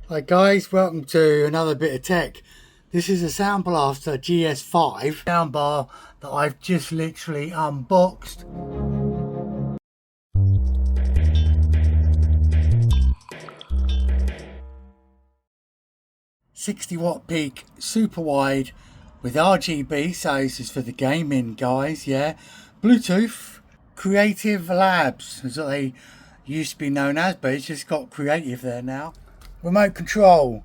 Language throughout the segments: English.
Hi guys, welcome to another bit of tech. This is a Sound Blaster GS5 soundbar that I've just literally unboxed. "60 watt peak, super wide with RGB, so this is for the gaming guys, yeah. Bluetooth, Creative Labs is what they used to be known as, but it's just got Creative there now. Remote control,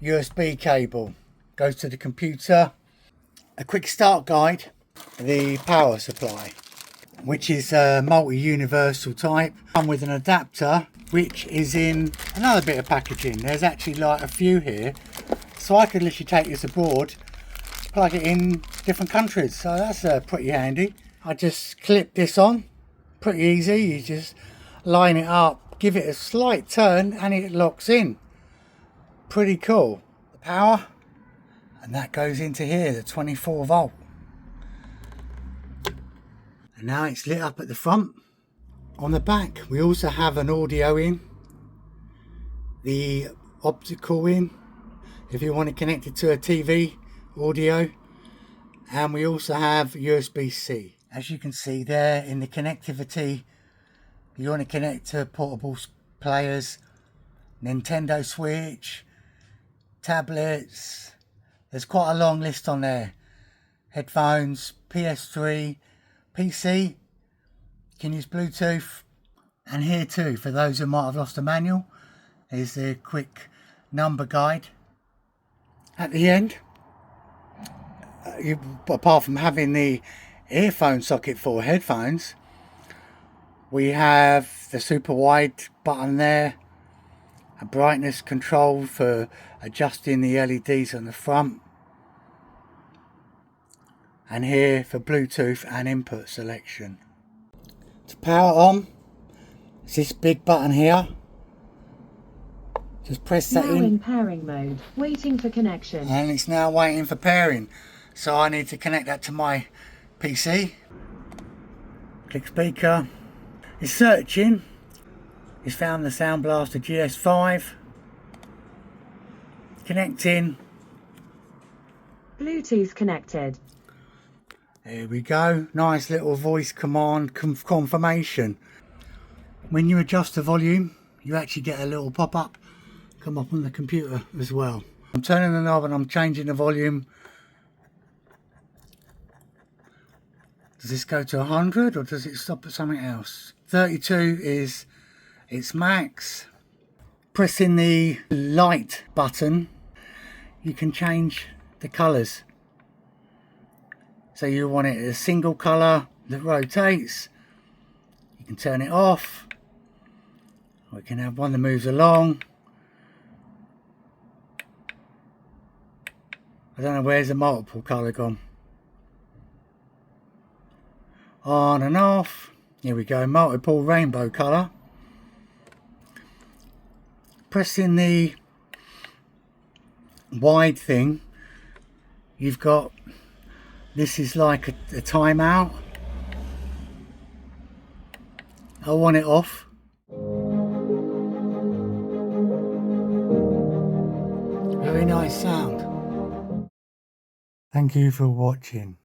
USB cable, goes to the computer. A quick start guide, the power supply, which is a multi-universal type, and with an adapter which is in another bit of packaging. There's actually like a few here, so I could literally take this abroad, plug it in different countries, so that's pretty handy. I just clip this on, pretty easy. You just line it up, give it a slight turn and it locks in. Pretty cool. The power, and that goes into here, the 24 volt. And now it's lit up at the front. On the back we also have an audio in, the optical in if you want to connect it to a TV audio, and we also have USB-C. As you can see there in the connectivity, you want to connect to portable players, Nintendo Switch, tablets. There's quite a long list on there. Headphones, PS3, PC, can use Bluetooth. And here too, for those who might have lost a manual, is the quick number guide. At the end, apart from having the earphone socket for headphones, we have the super wide button there, a brightness control for adjusting the LEDs on the front, and here for Bluetooth and input selection. To power on, it's this big button here. Just press that now in pairing mode, waiting for connection. And it's now waiting for pairing. So I need to connect that to my PC. Click speaker. It's searching. It's found the Sound Blaster GS5. Connecting. Bluetooth connected. There we go. Nice little voice command confirmation. When you adjust the volume, you actually get a little pop-up come up on the computer as well. I'm turning the knob and I'm changing the volume. Does this go to 100 or does it stop at something else? 32 is its max. Pressing the light button, you can change the colours. So you want it a single colour that rotates, you can turn it off, or you can have one that moves along. I don't know, where's the multiple colour gone? On and off. Here we go, multiple rainbow colour. Pressing the wide thing, you've got, this is like a timeout. I want it off. Very nice sound. Thank you for watching.